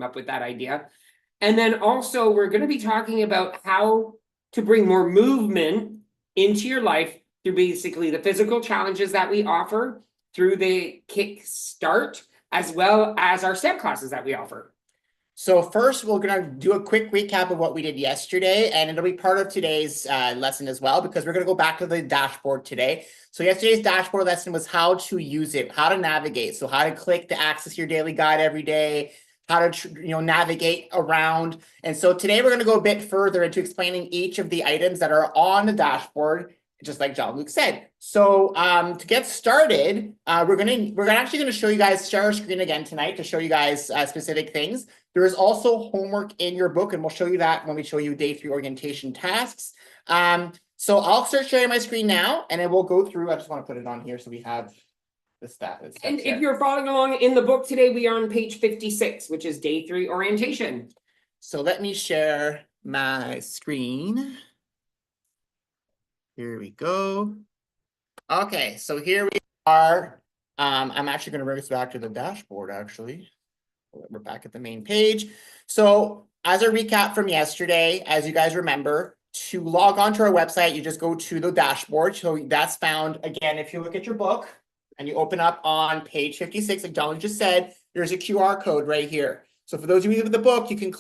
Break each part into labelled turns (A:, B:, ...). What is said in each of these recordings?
A: came up with that idea. And then also we're going to be talking about how to bring more movement into your life through basically the physical challenges that we offer through the KickStart, as well as our step classes that we offer.
B: So first, we're going to do a quick recap of what we did yesterday, and it'll be part of today's lesson as well, because we're going to go back to the dashboard today. So yesterday's dashboard lesson was how to use it, how to navigate. So how to click to access your daily guide every day, how to navigate around. And so today we're going to go a bit further into explaining each of the items that are on the dashboard, just like Jean-Luc said. So to get started, we're actually going to show you guys, share our screen again tonight to show you guys specific things. There is also homework in your book, and we'll show you that when we show you day 3 orientation tasks. So I'll start sharing my screen now, and then we'll go through. I just want to put it on here so we have the stats.
A: And if you're following along in the book today, we are on page 56, which is day 3 orientation.
B: So let me share my screen. Here we go. Okay, so here we are. I'm actually going to bring us back to the dashboard, actually. We're back at the main page. So as a recap from yesterday, as you guys remember, to log on to our website, you just go to the dashboard. So that's found, again, if you look at your book and you open up on page 56, like John just said, there's a QR code right here. So for those of you with the book, you can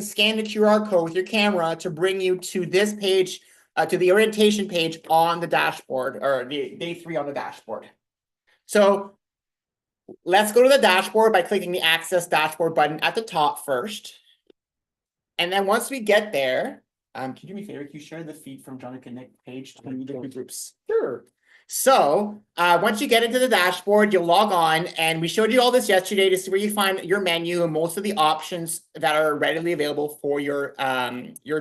B: scan the QR code with your camera to bring you to this page, to the orientation page on the dashboard, or the day 3 on the dashboard. So let's go to the dashboard by clicking the Access Dashboard button at the top first. And then once we get there, can you do me a favor? Can you share the feed from Jean-Luc and Nick page to the groups? Sure. So once you get into the dashboard, you'll log on, and we showed you all this yesterday to see where you find your menu and most of the options that are readily available for your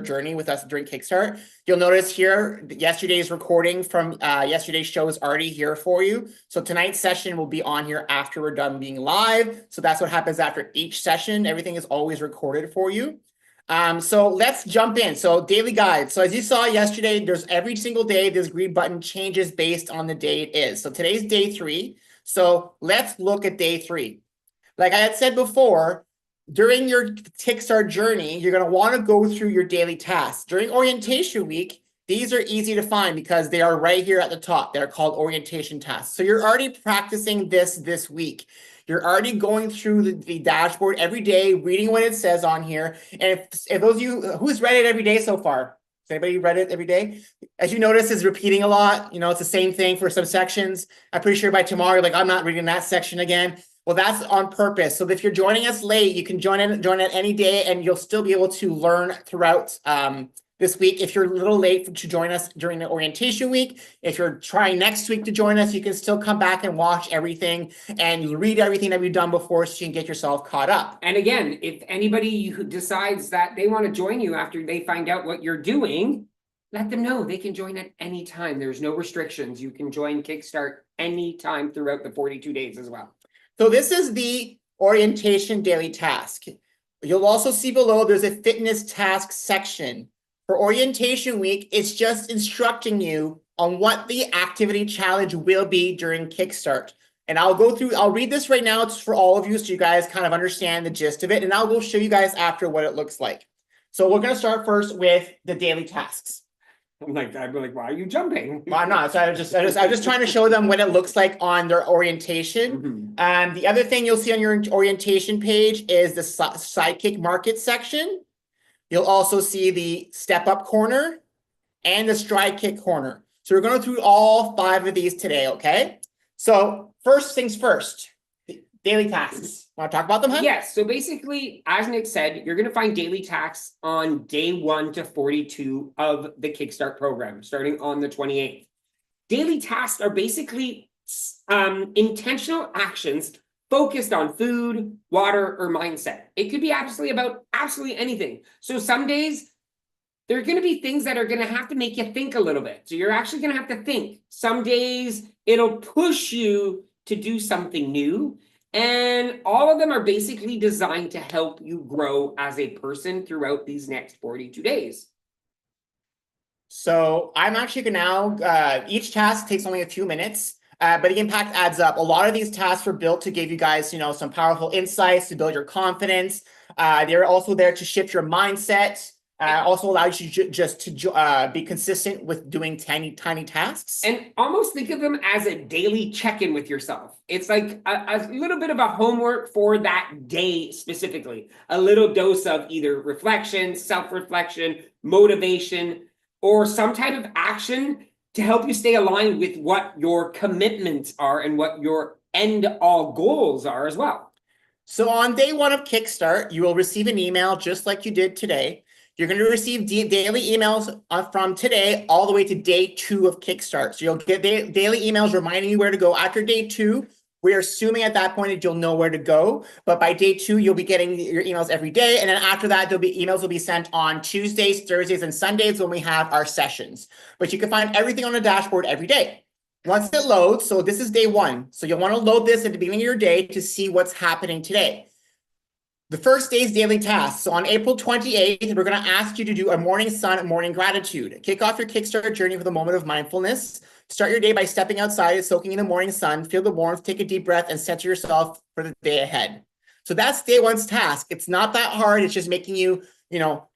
B: journey with us during KickStart. You'll notice here yesterday's recording from yesterday's show is already here for you. So tonight's session will be on here after we're done being live. So that's what happens after each session. Everything is always recorded for you. So let's jump in. So daily guide. So as you saw yesterday, there's every single day, this green button changes based on the day it is. So today's day 3. So let's look at day 3. Like I had said before, during your KickStart journey, you're going to want to go through your daily tasks. During orientation week, these are easy to find because they are right here at the top. They're called orientation tasks. So you're already practicing this week. You're already going through the dashboard every day, reading what it says on here. And if those of you, who's read it every day so far? Has anybody read it every day? As you notice, it's repeating a lot. It's the same thing for some sections. I'm pretty sure by tomorrow, you're like, I'm not reading that section again. Well, that's on purpose. So if you're joining us late, you can join at any day, and you'll still be able to learn throughout this week. If you're a little late to join us during the orientation week, if you're trying next week to join us, you can still come back and watch everything and read everything that we've done before so you can get yourself caught up.
A: And again, if anybody who decides that they want to join you after they find out what you're doing, let them know they can join at any time. There's no restrictions. You can join KickStart anytime throughout the 42 days as well.
B: So this is the orientation daily task. You'll also see below there's a fitness task section. For orientation week, it's just instructing you on what the activity challenge will be during KickStart. And I'll read this right now. It's for all of you so you guys kind of understand the gist of it. And I'll go show you guys after what it looks like. So we're going to start first with the daily tasks.
A: I'm like, why are you jumping?
B: Well, I'm not. So I'm just trying to show them what it looks like on their orientation.
A: Mm-hmm.
B: The other thing you'll see on your orientation page is the Sidekick Market section. You'll also see the Step Up corner and the Stride Kick corner. So we're going through all 5 of these today, okay? So first things first, daily tasks. Want to talk about them, huh?
A: Yes. So basically, as Nick said, you're going to find daily tasks on day 1 to 42 of the KickStart program, starting on the 28th. Daily tasks are basically intentional actions focused on food, water, or mindset. It could be absolutely anything. So some days there are going to be things that are going to have to make you think a little bit. So you're actually going to have to think. Some days it'll push you to do something new. And all of them are basically designed to help you grow as a person throughout these next 42 days.
B: So I'm actually going to now, each task takes only a few minutes. but the impact adds up. A lot of these tasks were built to give you guys, some powerful insights to build your confidence. They're also there to shift your mindset. Also allows you just to be consistent with doing tiny tasks.
A: And almost think of them as a daily check-in with yourself. It's like a little bit of a homework for that day specifically. A little dose of either reflection, self-reflection, motivation, or some type of action to help you stay aligned with what your commitments are and what your end-all goals are as well.
B: So on day 1 of KickStart, you will receive an email just like you did today. You're going to receive daily emails from today all the way to day 2 of KickStart. So you'll get daily emails reminding you where to go. After day 2, we're assuming at that point that you'll know where to go. But by day 2, you'll be getting your emails every day. And then after that, emails will be sent on Tuesdays, Thursdays, and Sundays when we have our sessions. But you can find everything on the dashboard every day. Once it loads, so this is day 1. So you'll want to load this at the beginning of your day to see what's happening today. The first day's daily tasks. So on April 28th, we're going to ask you to do a morning sun, morning gratitude. Kick off your KickStart journey with a moment of mindfulness. Start your day by stepping outside and soaking in the morning sun. Feel the warmth, take a deep breath, and center yourself for the day ahead. So that's day 1's task. It's not that hard. It's just making you,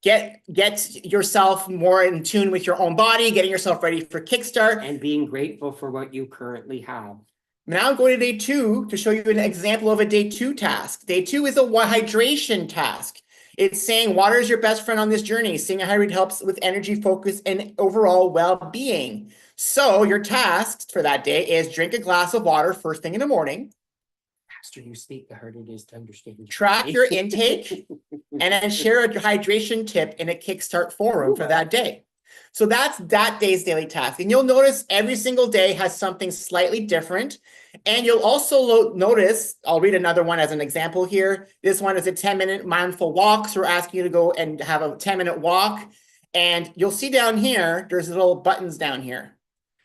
B: get yourself more in tune with your own body, getting yourself ready for KickStart.
A: And being grateful for what you currently have.
B: Now I'm going to day 2 to show you an example of a day 2 task. Day 2 is a hydration task. It's saying water is your best friend on this journey. Staying hydrated helps with energy, focus, and overall well-being. So your task for that day is drink a glass of water first thing in the morning.
A: The faster you speak, the harder it is to understand.
B: Track your intake and then share a hydration tip in a KickStart forum for that day. So that's that day's daily task. And you'll notice every single day has something slightly different. And you'll also notice, I'll read another one as an example here. This one is a 10-minute mindful walk. So we're asking you to go and have a 10-minute walk. And you'll see down here, there's little buttons down here.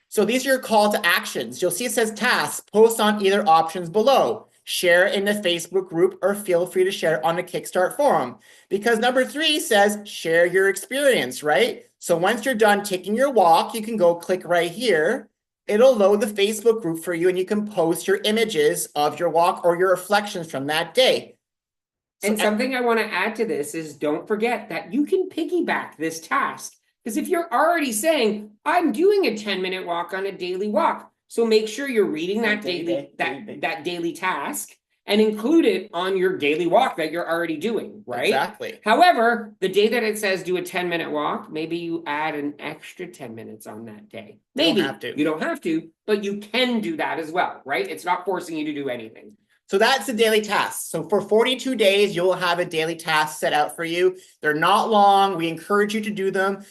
B: So these are your call to actions. You'll see it says tasks, post on either options below. Share in the Facebook group or feel free to share on the KickStart forum. Because number 3 says share your experience, right? So once you're done taking your walk, you can go click right here. It'll load the Facebook group for you and you can post your images of your walk or your reflections from that day.
A: And something I want to add to this is don't forget that you can piggyback this task. Because if you're already saying, I'm doing a 10-minute walk on a daily walk, so make sure you're reading that daily task and include it on your daily walk that you're already doing, right?
B: Exactly.
A: However, the day that it says do a 10-minute walk, maybe you add an extra 10 minutes on that day. Maybe you don't have to, but you can do that as well, right? It's not forcing you to do anything.
B: So that's the daily task. So for 42 days, you'll have a daily task set out for you. They're not long. We encourage you to do them.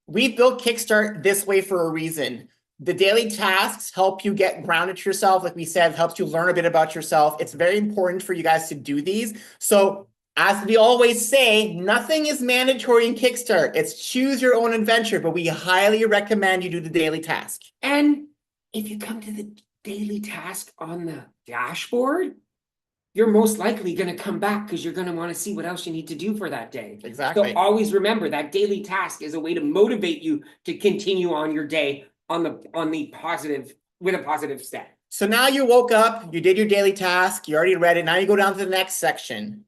B: We built KickStart this way for a reason. The daily tasks help you get grounded to yourself. Like we said, helps you learn a bit about yourself. It's very important for you guys to do these. So as we always say, nothing is mandatory in KickStart. It's choose your own adventure, but we highly recommend you do the daily task.
A: And if you come to the daily task on the dashboard, you're most likely going to come back because you're going to want to see what else you need to do for that day.
B: Exactly.
A: So always remember that daily task is a way to motivate you to continue on your day on the positive, with a positive step.
B: So now you woke up, you did your daily task, you already read it. Now you go down to the next section,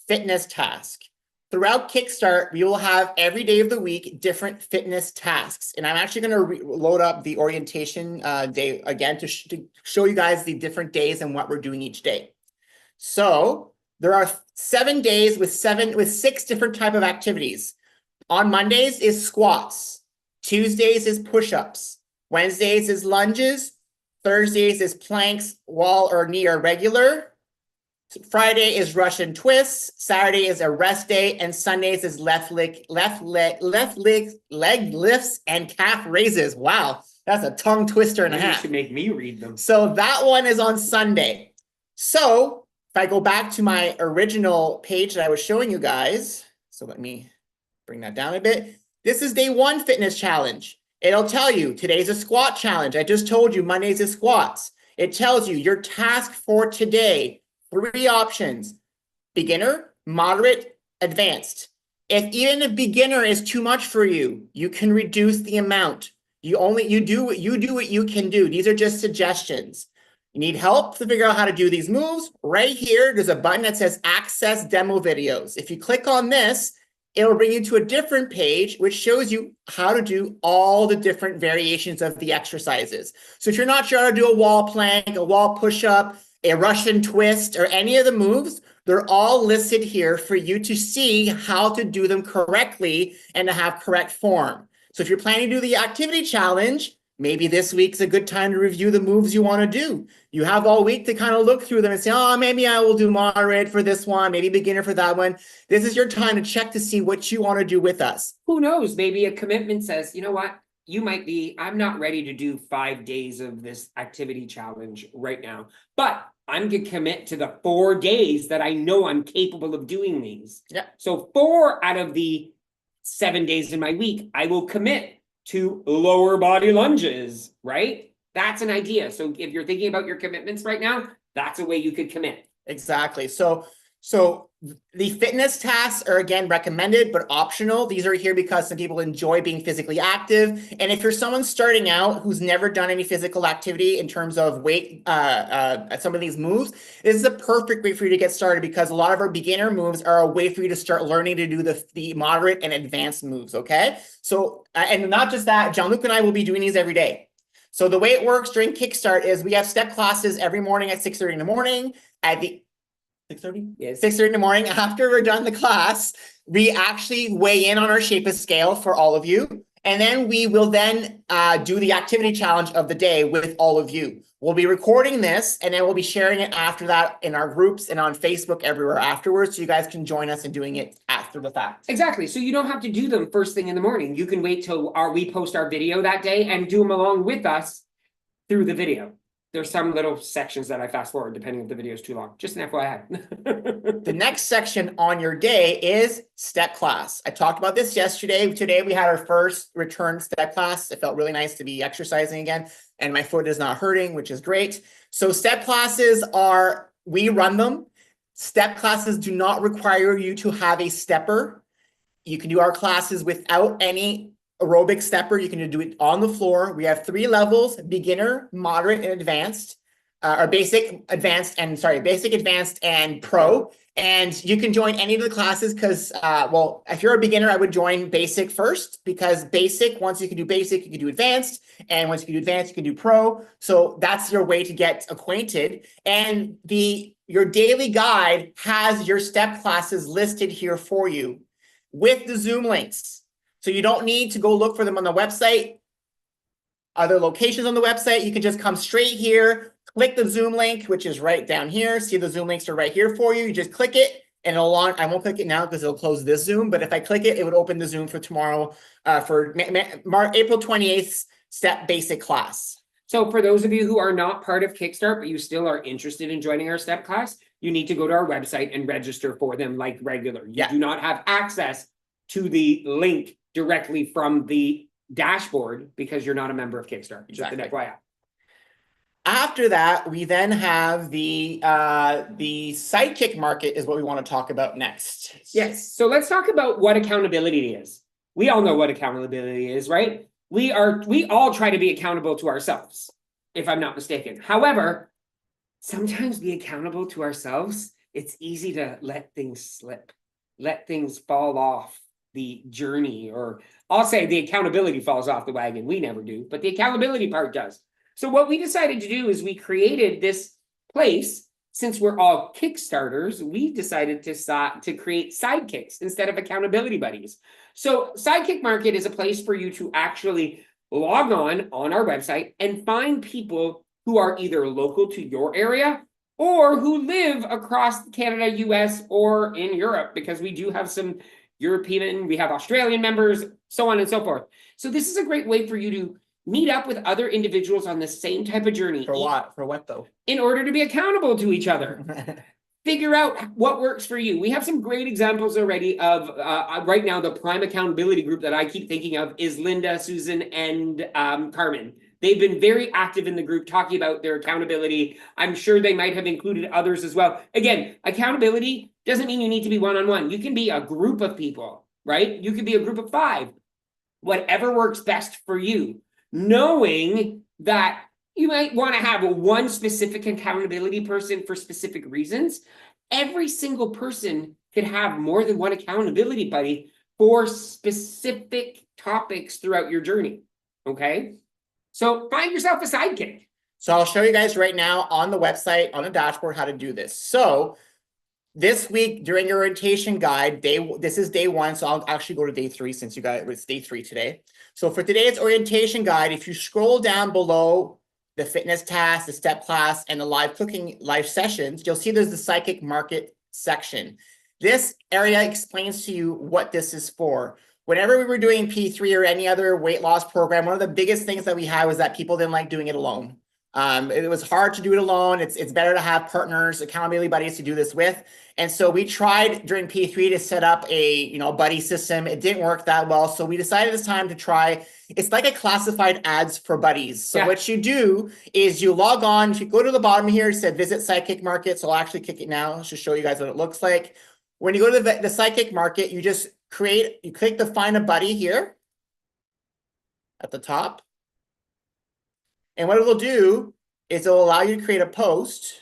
B: fitness task. Throughout KickStart, we will have every day of the week different fitness tasks. And I'm actually going to load up the orientation day again to show you guys the different days and what we're doing each day. So there are 7 days with 6 different type of activities. On Mondays is squats. Tuesdays is push-ups. Wednesdays is lunges. Thursdays is planks, wall or knee or regular. Friday is Russian twists. Saturday is a rest day, and Sundays is left leg lifts and calf raises. Wow, that's a tongue twister and a half.
A: You should make me read them.
B: So that one is on Sunday. So if I go back to my original page that I was showing you guys, so let me bring that down a bit. This is day 1 fitness challenge. It'll tell you today's a squat challenge. I just told you Mondays is squats. It tells you your task for today, 3 options: beginner, moderate, advanced. If even a beginner is too much for you, you can reduce the amount. You do what you can do. These are just suggestions. You need help to figure out how to do these moves. Right here, there's a button that says Access Demo Videos. If you click on this, it will bring you to a different page, which shows you how to do all the different variations of the exercises. So if you're not sure how to do a wall plank, a wall push-up, a Russian twist, or any of the moves, they're all listed here for you to see how to do them correctly and to have correct form. So if you're planning to do the activity challenge, maybe this week's a good time to review the moves you want to do. You have all week to kind of look through them and say, oh, maybe I will do moderate for this one, maybe beginner for that one. This is your time to check to see what you want to do with us.
A: Who knows? Maybe a commitment says, you know what? You might be, I'm not ready to do 5 days of this activity challenge right now, but I'm going to commit to the 4 days that I know I'm capable of doing these.
B: Yeah.
A: So 4 out of the 7 days in my week, I will commit to lower body lunges, right? That's an idea. So if you're thinking about your commitments right now, that's a way you could commit.
B: Exactly. So the fitness tasks are, again, recommended, but optional. These are here because some people enjoy being physically active. And if you're someone starting out who's never done any physical activity in terms of weight, some of these moves, this is a perfect way for you to get started because a lot of our beginner moves are a way for you to start learning to do the moderate and advanced moves, okay? So, and not just that, Jean-Luc and I will be doing these every day. So the way it works during KickStart is we have step classes every morning at 6:30 in the morning. At the 6:30?
A: Yes.
B: 6:30 in the morning. After we're done the class, we actually weigh in on our shape of scale for all of you. And then we will then do the activity challenge of the day with all of you. We'll be recording this and then we'll be sharing it after that in our groups and on Facebook everywhere afterwards. So you guys can join us in doing it after the fact.
A: Exactly. So you don't have to do them first thing in the morning. You can wait till we post our video that day and do them along with us through the video. There's some little sections that I fast forward depending if the video is too long. Just an FYI.
B: The next section on your day is step class. I talked about this yesterday. Today we had our first return step class. It felt really nice to be exercising again and my foot is not hurting, which is great. So step classes we run them. Step classes do not require you to have a stepper. You can do our classes without any aerobic stepper. You can do it on the floor. We have 3 levels: beginner, moderate, and advanced, or basic, advanced, and pro. And you can join any of the classes because, well, if you're a beginner, I would join basic first because basic, once you can do basic, you can do advanced. And once you can do advanced, you can do pro. So that's your way to get acquainted. And your daily guide has your step classes listed here for you with the Zoom links. So you don't need to go look for them on the website, other locations on the website. You can just come straight here, click the Zoom link, which is right down here. See, the Zoom links are right here for you. You just click it and it'll launch. I won't click it now because it'll close this Zoom. But if I click it, it would open the Zoom for tomorrow for April 28th step basic class.
A: So for those of you who are not part of KickStart, but you still are interested in joining our step class, you need to go to our website and register for them like regular. You do not have access to the link directly from the dashboard because you're not a member of KickStart.
B: Exactly.
A: Just an FYI.
B: After that, we then have the sidekick market is what we want to talk about next.
A: Yes. So let's talk about what accountability is. We all know what accountability is, right? We all try to be accountable to ourselves, if I'm not mistaken. However, sometimes be accountable to ourselves, it's easy to let things slip, let things fall off the journey, or I'll say the accountability falls off the wagon. We never do, but the accountability part does. So what we decided to do is we created this place. Since we're all Kickstarters, we decided to create sidekicks instead of accountability buddies. So Sidekick Market is a place for you to actually log on our website and find people who are either local to your area or who live across Canada, US, or in Europe, because we do have some European, we have Australian members, so on and so forth. So this is a great way for you to meet up with other individuals on the same type of journey.
B: For what? For what though?
A: In order to be accountable to each other. Figure out what works for you. We have some great examples already of, right now, the prime accountability group that I keep thinking of is Linda, Susan, and Carmen. They've been very active in the group talking about their accountability. I'm sure they might have included others as well. Again, accountability doesn't mean you need to be one-on-one. You can be a group of people, right? You could be a group of 5. Whatever works best for you. knowing that you might want to have one specific accountability person for specific reasons. Every single person could have more than one accountability buddy for specific topics throughout your journey. Okay. So find yourself a sidekick.
B: So I'll show you guys right now on the website, on the dashboard, how to do this. So this week during your orientation guide, this is day 1. So I'll actually go to day 3 since you got it's day 3 today. So for today's orientation guide, if you scroll down below the fitness task, the step class, and the live cooking live sessions, you'll see there's the psychic market section. This area explains to you what this is for. Whenever we were doing P3 or any other weight loss program, one of the biggest things that we had was that people didn't like doing it alone. It was hard to do it alone. It's better to have partners, accountability buddies to do this with. And so we tried during P3 to set up a buddy system. It didn't work that well. So we decided it's time to try. It's like a classified ads for buddies. So what you do is you log on. If you go to the bottom here, it said visit Psychic Market. So I'll actually kick it now to show you guys what it looks like. When you go to the Psychic Market, you just click the find a buddy here at the top. And what it will do is it will allow you to create a post.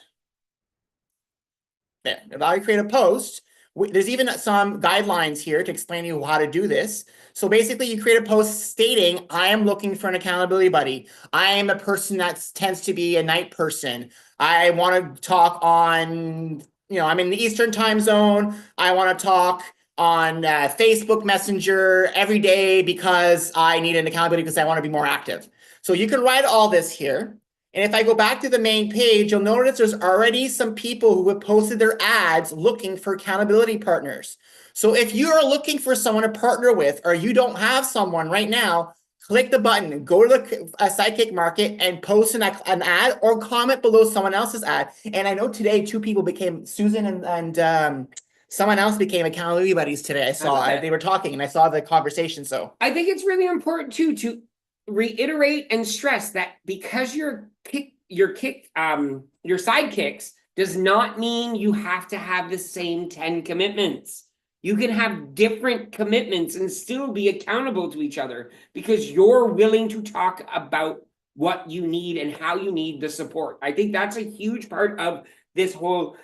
B: There, allow you to create a post. There's even some guidelines here to explain to you how to do this. So basically you create a post stating, I am looking for an accountability buddy. I am a person that tends to be a night person. I want to talk on, I'm in the Eastern time zone. I want to talk on Facebook Messenger every day because I need an accountability because I want to be more active. So you can write all this here. And if I go back to the main page, you'll notice there's already some people who have posted their ads looking for accountability partners. So if you are looking for someone to partner with, or you don't have someone right now, click the button, go to the Psychic Market and post an ad or comment below someone else's ad. And I know today 2 people became, Susan and someone else became accountability buddies today. I saw they were talking and I saw the conversation. So
A: I think it's really important too to reiterate and stress that because your sidekicks does not mean you have to have the same 10 commitments. You can have different commitments and still be accountable to each other because you're willing to talk about what you need and how you need the support. I think that's a huge part of this whole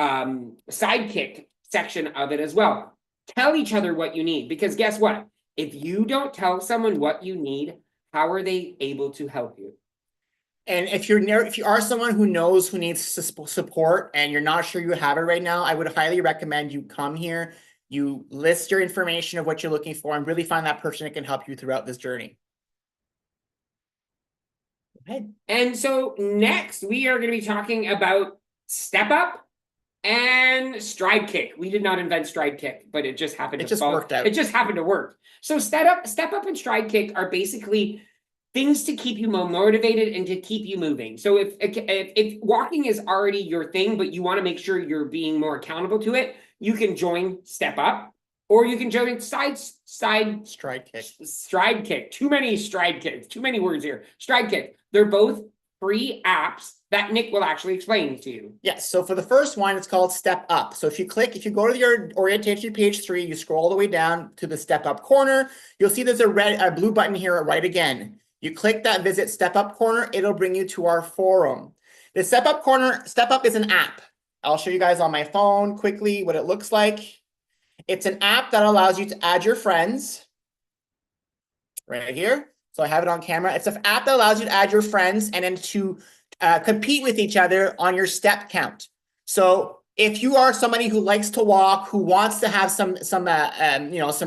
A: sidekick section of it as well. Tell each other what you need, because guess what? If you don't tell someone what you need, how are they able to help you?
B: And if you are someone who knows who needs support and you're not sure you have it right now, I would highly recommend you come here, you list your information of what you're looking for, and really find that person that can help you throughout this journey. Go ahead.
A: And so next we are going to be talking about Step Up and Stride Kick. We did not invent Stride Kick, but it just happened to
B: worked out.
A: It just happened to work. So Step Up and Stride Kick are basically things to keep you more motivated and to keep you moving. So if walking is already your thing, but you want to make sure you're being more accountable to it, you can join Step Up, or you can join Stride Kick. Too many Stride Kicks. Too many words here. Stride Kick. They're both free apps that Nick will actually explain to you.
B: Yes. So for the first one, it's called Step Up. So if you go to your orientation page 3, you scroll all the way down to the Step Up corner, you'll see there's a blue button here, right again. You click that visit Step Up corner, it'll bring you to our forum. The Step Up is an app. I'll show you guys on my phone quickly what it looks like. It's an app that allows you to add your friends right here. So I have it on camera. It's an app that allows you to add your friends and then to compete with each other on your step count. So if you are somebody who likes to walk, who wants to have some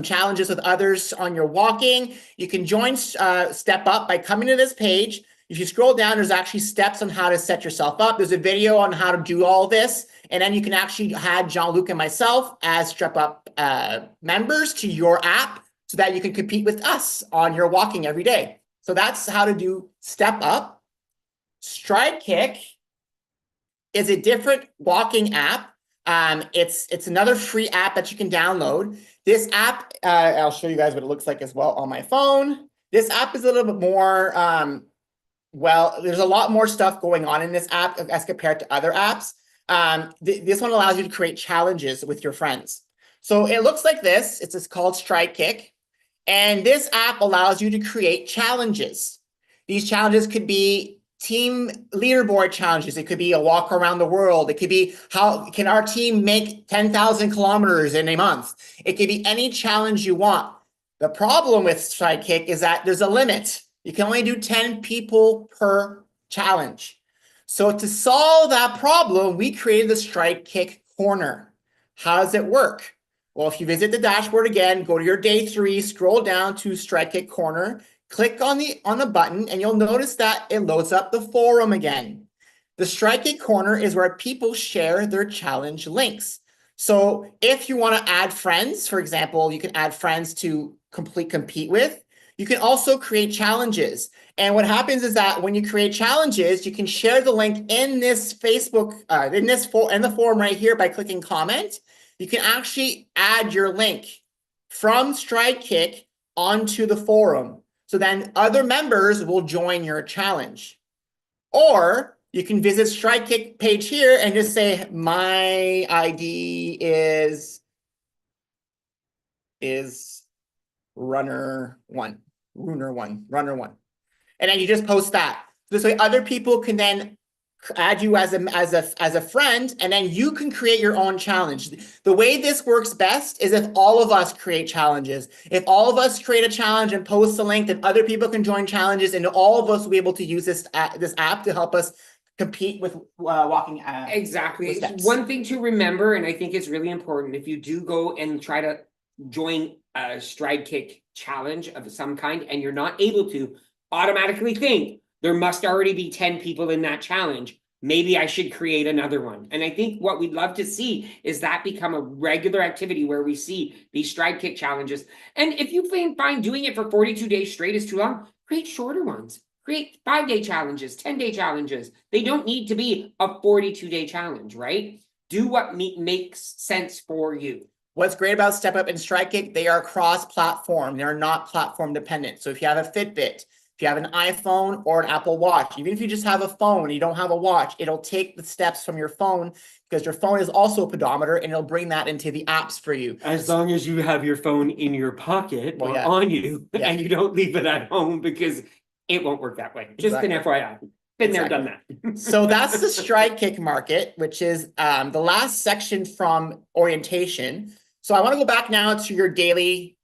B: challenges with others on your walking, you can join Step Up by coming to this page. If you scroll down, there's actually steps on how to set yourself up. There's a video on how to do all this. And then you can actually add Jean-Luc and myself as Step Up members to your app so that you can compete with us on your walking every day. So that's how to do Step Up. Stride Kick is a different walking app. It's another free app that you can download. This app, I'll show you guys what it looks like as well on my phone. This app is a little bit more, there's a lot more stuff going on in this app as compared to other apps. This one allows you to create challenges with your friends. So it looks like this. It's called Stride Kick. And this app allows you to create challenges. These challenges could be team leaderboard challenges. It could be a walk around the world. It could be how can our team make 10,000 kilometers in a month. It could be any challenge you want. The problem with Stride Kick is that there's a limit. You can only do 10 people per challenge. So to solve that problem, we created the Stride Kick Corner. How does it work? Well, if you visit the dashboard again, go to your day 3, scroll down to Stride Kick Corner, click on the button, and you'll notice that it loads up the forum again. The Stride Kick Corner is where people share their challenge links. So if you want to add friends, for example, you can add friends to compete with. You can also create challenges. And what happens is that when you create challenges, you can share the link in this Facebook, in the forum right here by clicking comment. You can actually add your link from Stride Kick onto the forum. So then other members will join your challenge. Or you can visit Stride Kick page here and just say, my ID is runner one. And then you just post that. This way other people can then add you as a friend, and then you can create your own challenge. The way this works best is if all of us create challenges. If all of us create a challenge and post a link, then other people can join challenges, and all of us will be able to use this app to help us compete with walking.
A: Exactly. One thing to remember, and I think it's really important, if you do go and try to join a Stride Kick challenge of some kind, and you're not able to, automatically think, there must already be 10 people in that challenge. Maybe I should create another one. And I think what we'd love to see is that become a regular activity where we see these Stride Kick challenges. And if you find doing it for 42 days straight is too long, create shorter ones. Create 5-day challenges, 10-day challenges. They don't need to be a 42-day challenge, right? Do what makes sense for you.
B: What's great about Step Up and Stride Kick, they are cross-platform. They're not platform dependent. So if you have a Fitbit, if you have an iPhone or an Apple Watch, even if you just have a phone and you don't have a watch, it'll take the steps from your phone because your phone is also a pedometer and it'll bring that into the apps for you.
A: As long as you have your phone in your pocket or on you and you don't leave it at home, because it won't work that way. Just an FYI. Been there, done that.
B: So that's the Stride Kick market, which is the last section from orientation. So I want to go back now to your daily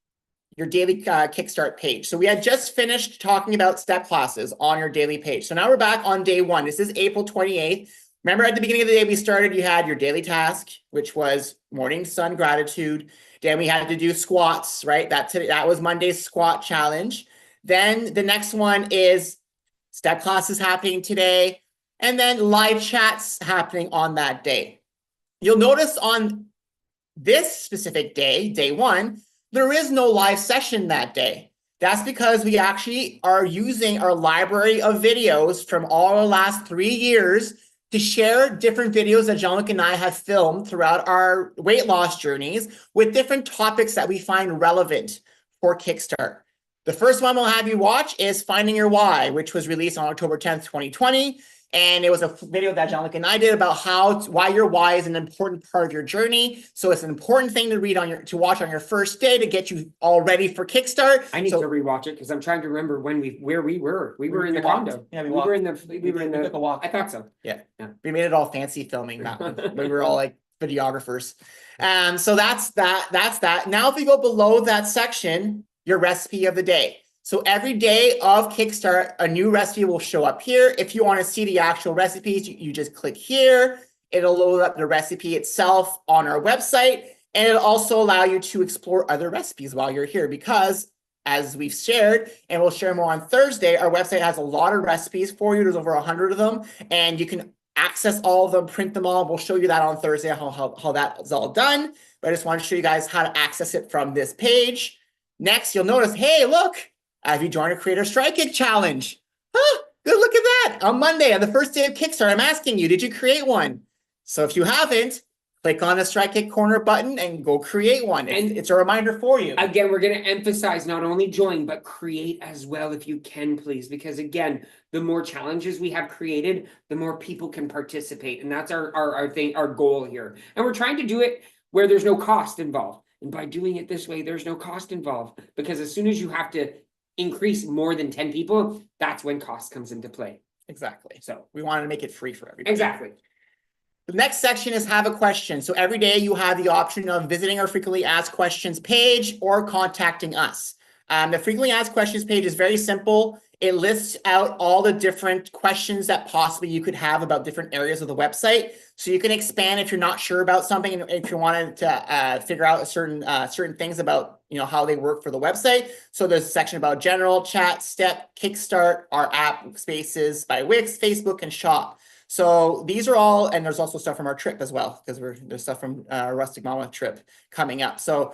B: KickStart page. So we had just finished talking about step classes on your daily page. So now we're back on day 1. This is April 28th. Remember at the beginning of the day we started, you had your daily task, which was morning sun gratitude. Then we had to do squats, right? That was Monday's squat challenge. Then the next one is step classes happening today, and then live chats happening on that day. You'll notice on this specific day, day 1, there is no live session that day. That's because we actually are using our library of videos from all the last 3 years to share different videos that Jean-Luc and I have filmed throughout our weight loss journeys with different topics that we find relevant for Kickstart. The first one we'll have you watch is Finding Your Why, which was released on October 10th, 2020. And it was a video that Jean-Luc and I did about why your why is an important part of your journey. So it's an important thing to watch on your first day to get you all ready for Kickstart.
A: I need to rewatch it because I'm trying to remember where we were. We were in the condo.
B: Yeah, we
A: took a walk. I thought so.
B: Yeah. We made it all fancy filming that one. We were all like videographers. So that's that. Now, if we go below that section, your recipe of the day. So every day of Kickstart, a new recipe will show up here. If you want to see the actual recipes, you just click here. It'll load up the recipe itself on our website, and it'll also allow you to explore other recipes while you're here because, as we've shared, and we'll share more on Thursday, our website has a lot of recipes for you. There's over 100 of them, and you can access all of them, print them all. We'll show you that on Thursday, how that is all done. But I just want to show you guys how to access it from this page. Next, you'll notice, hey, look, have you joined a Creator Stride Kick Challenge? Huh, good look at that. On Monday, on the first day of Kickstart, I'm asking you, did you create one? So if you haven't, click on the Stride Kick Corner button and go create one. It's a reminder for you.
A: Again, we're going to emphasize not only join, but create as well if you can, please. Because again, the more challenges we have created, the more people can participate. And that's our goal here. And we're trying to do it where there's no cost involved. And by doing it this way, there's no cost involved. Because as soon as you have to increase more than 10 people, that's when cost comes into play.
B: Exactly.
A: So
B: We wanted to make it free for everybody.
A: exactly.
B: The next section is have a question. So every day you have the option of visiting our frequently asked questions page or contacting us. The frequently asked questions page is very simple. It lists out all the different questions that possibly you could have about different areas of the website. So you can expand if you're not sure about something, and if you wanted to figure out certain things about how they work for the website. So there's a section about general, chat, step, kickstart, our app, spaces by Wix, Facebook, and shop. So these are all, and there's also stuff from our trip as well, because there's stuff from Rustic Mammoth trip coming up. So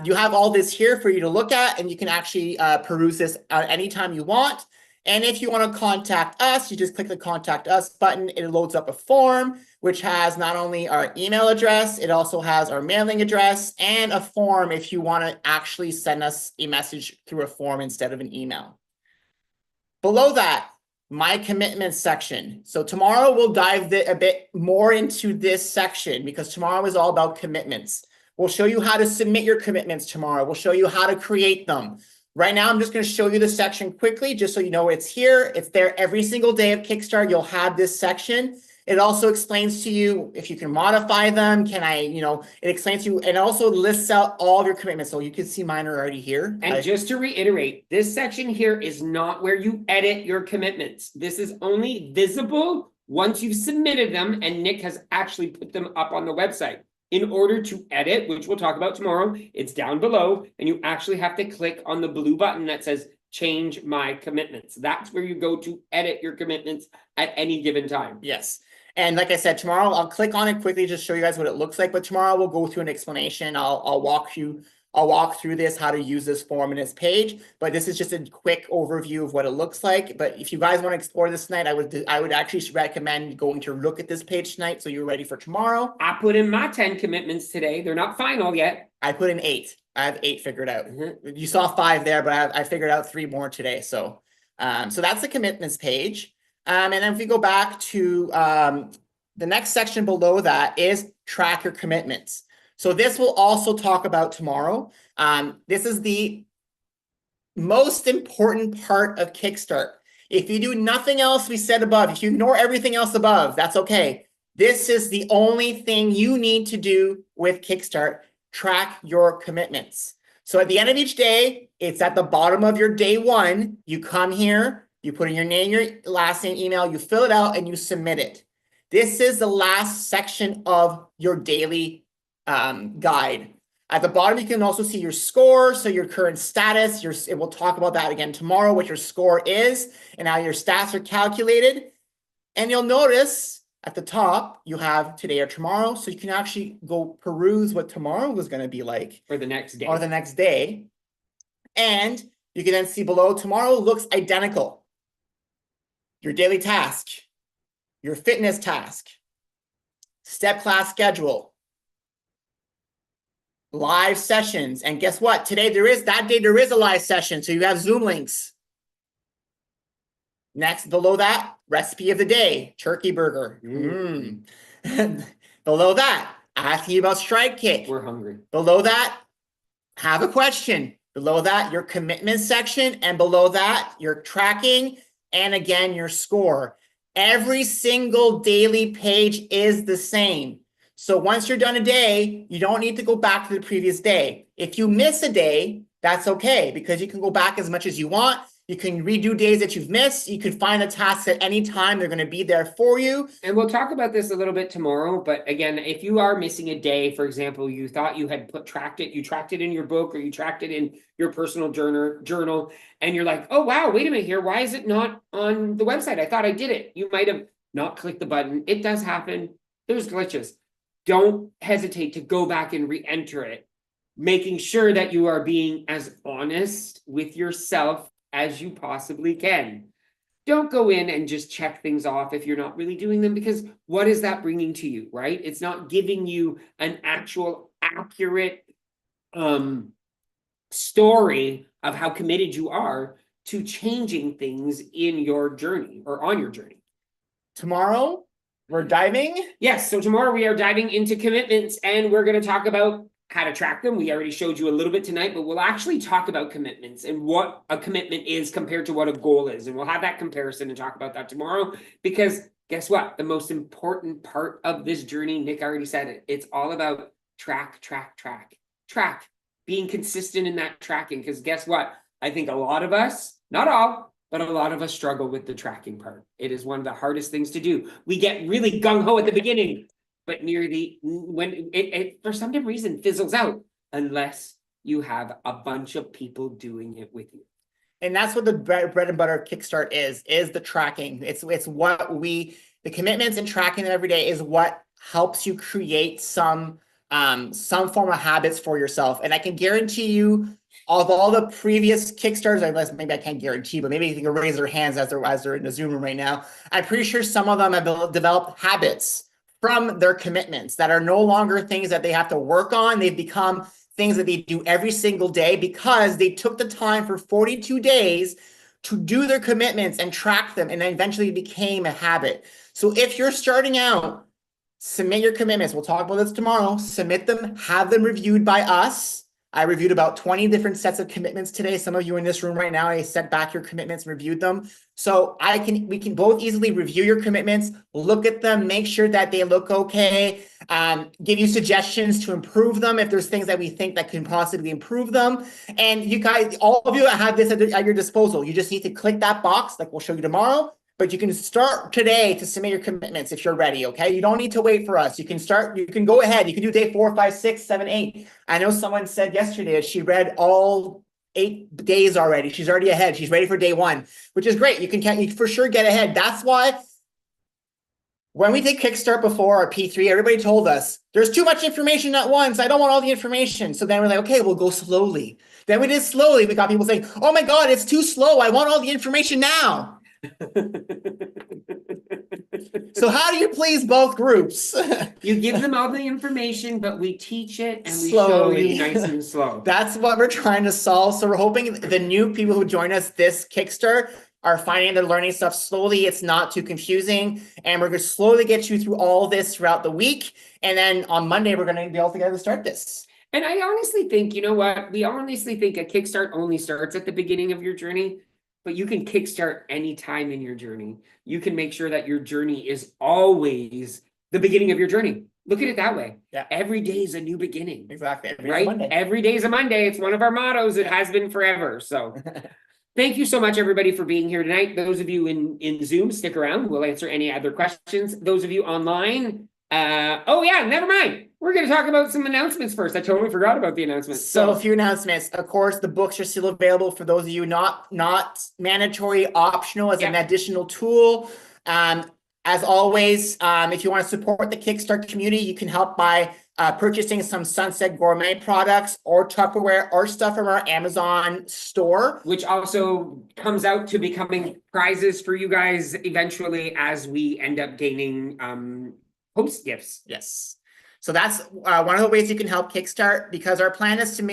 B: you have all this here for you to look at, and you can actually peruse this anytime you want. And if you want to contact us, you just click the contact us button. It loads up a form, which has not only our email address, it also has our mailing address and a form if you want to actually send us a message through a form instead of an email. Below that, my commitments section. So tomorrow we'll dive a bit more into this section, because tomorrow is all about commitments. We'll show you how to submit your commitments tomorrow. We'll show you how to create them. Right now, I'm just going to show you the section quickly, just so you know it's here. It's there every single day of Kickstart. You'll have this section. It also explains to you if you can modify them. It explains to you, and also lists out all of your commitments. So you can see mine are already here.
A: And just to reiterate, this section here is not where you edit your commitments. This is only visible once you've submitted them and Nick has actually put them up on the website. In order to edit, which we'll talk about tomorrow, it's down below, and you actually have to click on the blue button that says change my commitments. That's where you go to edit your commitments at any given time.
B: Yes. And like I said, tomorrow I'll click on it quickly, just show you guys what it looks like. But tomorrow we'll go through an explanation. I'll walk through this, how to use this form in this page. But this is just a quick overview of what it looks like. But if you guys want to explore this tonight, I would actually recommend going to look at this page tonight, so you're ready for tomorrow.
A: I put in my 10 commitments today. They're not final yet.
B: I put in 8. I have 8 figured out. You saw 5 there, but I figured out 3 more today. So that's the commitments page. And then if we go back to the next section below that is track your commitments. So this we'll also talk about tomorrow. This is the most important part of Kickstart. If you do nothing else we said above, if you ignore everything else above, that's okay. This is the only thing you need to do with Kickstart. Track your commitments. So at the end of each day, it's at the bottom of your day 1. You come here, you put in your name, your last name, email, you fill it out, and you submit it. This is the last section of your daily guide. At the bottom, you can also see your score, so your current status. We'll talk about that again tomorrow, what your score is and how your stats are calculated. And you'll notice at the top, you have today or tomorrow, so you can actually go peruse what tomorrow was going to be like.
A: Or the next day.
B: Or the next day. And you can then see below, tomorrow looks identical. Your daily task, your fitness task, step class schedule, live sessions. And guess what? Today there is a live session. So you have Zoom links. Next, below that, recipe of the day, turkey burger. Below that, asking you about Strike Kick.
A: We're hungry.
B: Below that, have a question. Below that, your commitment section. And below that, your tracking. And again, your score. Every single daily page is the same. So once you're done a day, you don't need to go back to the previous day. If you miss a day, that's okay, because you can go back as much as you want. You can redo days that you've missed. You can find the tasks at any time. They're going to be there for you.
A: And we'll talk about this a little bit tomorrow. But again, if you are missing a day, for example, you thought you had tracked it in your book, or you tracked it in your personal journal, and you're like, oh, wow, wait a minute here. Why is it not on the website? I thought I did it. You might have not clicked the button. It does happen. There's glitches. Don't hesitate to go back and re-enter it, making sure that you are being as honest with yourself as you possibly can. Don't go in and just check things off if you're not really doing them, because what is that bringing to you, right? It's not giving you an actual accurate story of how committed you are to changing things in your journey or on your journey.
B: Tomorrow, we're diving.
A: Yes, so tomorrow we are diving into commitments, and we're going to talk about how to track them. We already showed you a little bit tonight, but we'll actually talk about commitments and what a commitment is compared to what a goal is. And we'll have that comparison and talk about that tomorrow, because guess what? The most important part of this journey, Nick already said it, it's all about track, being consistent in that tracking. Because guess what? I think a lot of us, not all, but a lot of us struggle with the tracking part. It is one of the hardest things to do. We get really gung-ho at the beginning, but when it for some reason fizzles out, unless you have a bunch of people doing it with you.
B: And that's what the bread and butter of KickStart is the tracking. It's what the commitments and tracking them every day is what helps you create some form of habits for yourself. And I can guarantee you, of all the previous Kickstarters, unless maybe I can't guarantee, but maybe you can raise their hands as they're in the Zoom room right now. I'm pretty sure some of them have developed habits from their commitments that are no longer things that they have to work on. They've become things that they do every single day because they took the time for 42 days to do their commitments and track them, and then eventually became a habit. So if you're starting out, submit your commitments. We'll talk about this tomorrow. Submit them, have them reviewed by us. I reviewed about 20 different sets of commitments today. Some of you in this room right now, I sent back your commitments and reviewed them. So we can both easily review your commitments, look at them, make sure that they look okay, give you suggestions to improve them if there's things that we think that can possibly improve them. And you guys, all of you have this at your disposal. You just need to click that box like we'll show you tomorrow. But you can start today to submit your commitments if you're ready, okay? You don't need to wait for us. You can start, you can go ahead. You can do day 4, 5, 6, 7, 8. I know someone said yesterday that she read all 8 days already. She's already ahead. She's ready for day 1, which is great. You can for sure get ahead. That's why when we did KickStart before our P3, everybody told us there's too much information at once. I don't want all the information. So then we're like, okay, we'll go slowly. Then we did slowly. We got people saying, oh my God, it's too slow. I want all the information now. So how do you please both groups?
A: You give them all the information, but we teach it and we
B: Slowly.
A: show you nice and slow.
B: That's what we're trying to solve. So we're hoping the new people who join us this Kickstart are finding they're learning stuff slowly. It's not too confusing. And we're going to slowly get you through all this throughout the week. And then on Monday, we're going to be all together to start this.
A: And I honestly think, you know what? We honestly think a Kickstart only starts at the beginning of your journey. But you can kickstart any time in your journey. You can make sure that your journey is always the beginning of your journey. Look at it that way.
B: Yeah.
A: Every day is a new beginning.
B: Exactly.
A: Right? Every day is a Monday. It's one of our mottos. It has been forever. So thank you so much, everybody, for being here tonight. Those of you in Zoom, stick around. We'll answer any other questions. Those of you online, oh yeah, never mind. We're going to talk about some announcements first. I totally forgot about the announcements.
B: So a few announcements. Of course, the books are still available for those of you not mandatory, optional as an additional tool. As always, if you want to support the Kickstart community, you can help by purchasing some Sunset Gourmet products or Tupperware or stuff from our Amazon store.
A: Which also comes out to becoming prizes for you guys eventually as we end up gaining host gifts.
B: Yes. So that's one of the ways you can help Kickstart, because our plan is to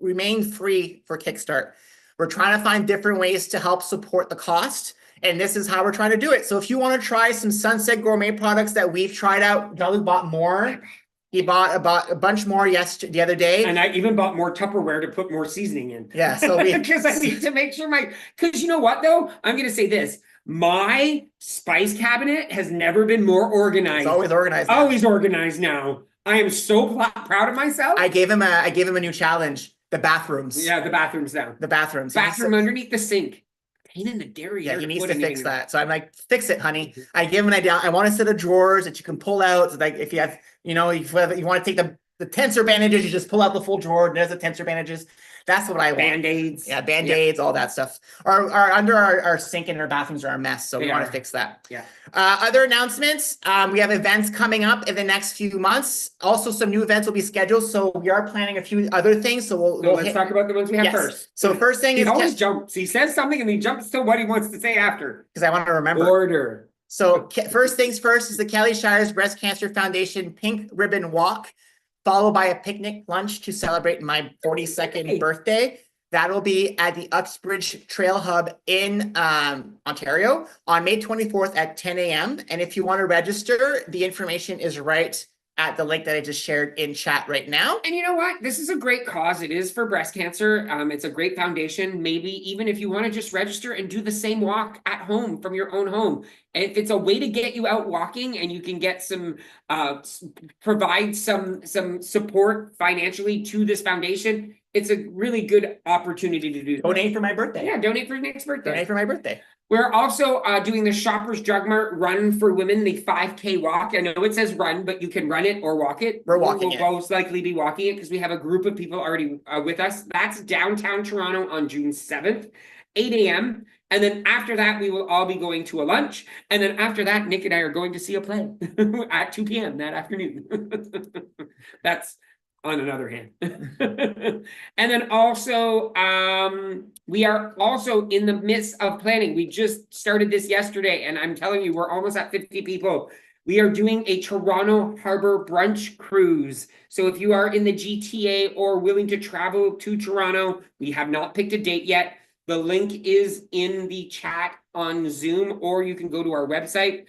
B: remain free for Kickstart. We're trying to find different ways to help support the cost, and this is how we're trying to do it. So if you want to try some Sunset Gourmet products that we've tried out, Jean-Luc bought more. He bought a bunch more the other day.
A: And I even bought more Tupperware to put more seasoning in.
B: Yeah, so
A: because I need to make sure because you know what though? I'm going to say this. My spice cabinet has never been more organized.
B: It's always organized.
A: Always organized now. I am so proud of myself.
B: I gave him a new challenge. The bathrooms.
A: Yeah, the bathrooms now.
B: The bathrooms.
A: Bathroom underneath the sink. Pain in the dairy.
B: Yeah, he needs to fix that. So I'm like, fix it, honey. I give him an idea. I want a set of drawers that you can pull out. So like if you have, you want to take the tensor bandages, you just pull out the full drawer. And there's the tensor bandages. That's what I want.
A: Band-aids.
B: Yeah, band-aids, all that stuff. Our under our sink and our bathrooms are a mess. So we want to fix that.
A: Yeah.
B: Other announcements. We have events coming up in the next few months. Also, some new events will be scheduled. So we are planning a few other things. So
A: let's talk about the ones we have first.
B: So first thing is,
A: he always jumps. He says something and he jumps to what he wants to say after.
B: Because I want to remember.
A: Order.
B: So first things first is the Kelly Shires Breast Cancer Foundation Pink Ribbon Walk, followed by a picnic lunch to celebrate my 42nd birthday. That'll be at the Uxbridge Trail Hub in Ontario on May 24th at 10 a.m. And if you want to register, the information is right at the link that I just shared in chat right now.
A: And you know what? This is a great cause. It is for breast cancer. It's a great foundation. Maybe even if you want to just register and do the same walk at home from your own home. If it's a way to get you out walking and you can get some, provide some support financially to this foundation, it's a really good opportunity to do.
B: Donate for my birthday.
A: Yeah, donate for next birthday.
B: Donate for my birthday.
A: We're also doing the Shoppers Drug Mart Run for Women, the 5K walk. I know it says run, but you can run it or walk it.
B: We're walking
A: We'll
B: it.
A: most likely be walking it because we have a group of people already with us. That's downtown Toronto on June 7th, 8 a.m. And then after that, we will all be going to a lunch. And then after that, Nick and I are going to see a play at 2 p.m. that afternoon. That's on another hand. And then also, we are also in the midst of planning. We just started this yesterday, and I'm telling you, we're almost at 50 people. We are doing a Toronto Harbor brunch cruise. So if you are in the GTA or willing to travel to Toronto, we have not picked a date yet. The link is in the chat on Zoom, or you can go to our website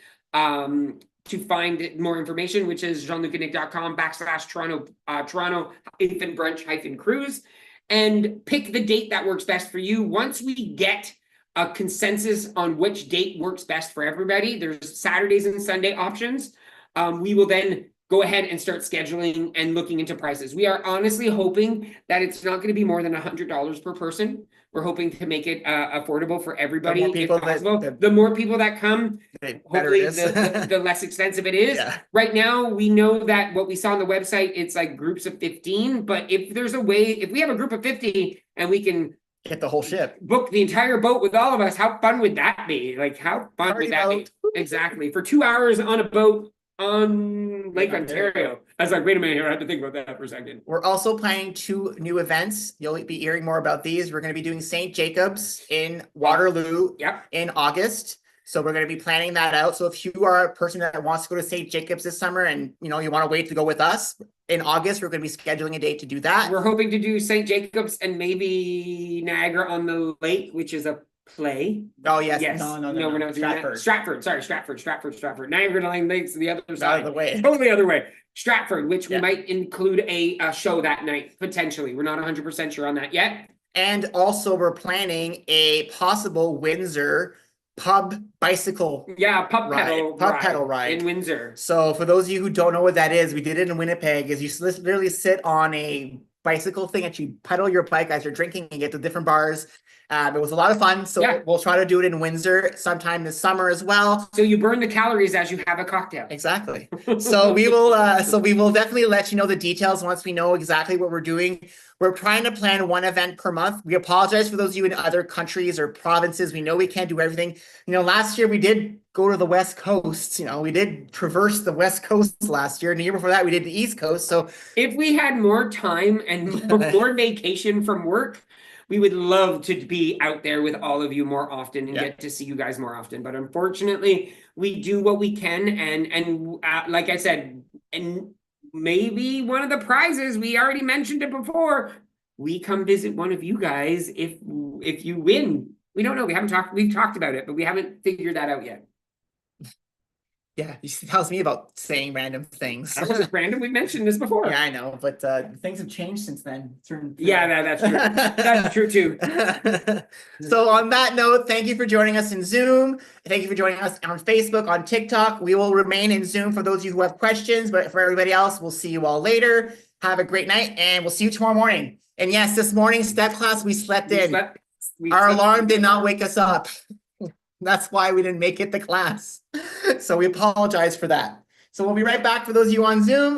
A: to find more information, which is jeanlucandnick.com/Toronto brunch-cruise, and pick the date that works best for you. Once we get a consensus on which date works best for everybody, there's Saturdays and Sunday options. We will then go ahead and start scheduling and looking into prices. We are honestly hoping that it's not going to be more than $100 per person. We're hoping to make it affordable for everybody.
B: The more people
A: if possible. The more people that come, hopefully the less expensive it is.
B: Yeah.
A: Right now, we know that what we saw on the website, it's like groups of 15. But if there's a way, if we have a group of 50 and we can
B: get the whole ship,
A: book the entire boat with all of us, how fun would that be? Like, how fun would that be? Exactly. For 2 hours on a boat on Lake Ontario. I was like, wait a minute here, I have to think about that for a second.
B: We're also planning 2 new events. You'll be hearing more about these. We're going to be doing St. Jacobs in Waterloo in August. So we're going to be planning that out. So if you are a person that wants to go to St. Jacobs this summer and you want to wait to go with us, in August, we're going to be scheduling a date to do that.
A: We're hoping to do St. Jacobs and maybe Niagara on the Lake, which is a play.
B: Oh, yes.
A: No, we're not doing
B: Stratford.
A: that. Stratford. Niagara on the Lake's the other side.
B: Other way.
A: Totally other way. Stratford, which we might include a show that night, potentially. We're not 100% sure on that yet.
B: And also we're planning a possible Windsor pub bicycle.
A: Yeah, pub pedal ride in Windsor.
B: So for those of you who don't know what that is, we did it in Winnipeg, is you literally sit on a bicycle thing and you pedal your bike as you're drinking and get to different bars. It was a lot of fun. So we'll try to do it in Windsor sometime this summer as well.
A: So you burn the calories as you have a cocktail.
B: Exactly. So we will definitely let you know the details once we know exactly what we're doing. We're trying to plan 1 event per month. We apologize for those of you in other countries or provinces. We know we can't do everything. Last year we did go to the West Coast. We did traverse the West Coast last year. And the year before that, we did the East Coast. So
A: if we had more time and more vacation from work, we would love to be out there with all of you more often and get to see you guys more often. But unfortunately, we do what we can. And like I said, and maybe one of the prizes, we already mentioned it before, we come visit one of you guys if you win. We don't know. We've talked about it, but we haven't figured that out yet.
B: Yeah, he tells me about saying random things.
A: That was random. We mentioned this before.
B: Yeah, I know, but things have changed since then.
A: Yeah, that's true. That's true too.
B: So on that note, thank you for joining us in Zoom. Thank you for joining us on Facebook, on TikTok. We will remain in Zoom for those of you who have questions, but for everybody else, we'll see you all later. Have a great night, and we'll see you tomorrow morning. And yes, this morning, step class, we slept in. Our alarm did not wake us up. That's why we didn't make it to class. So we apologize for that. So we'll be right back for those of you on Zoom.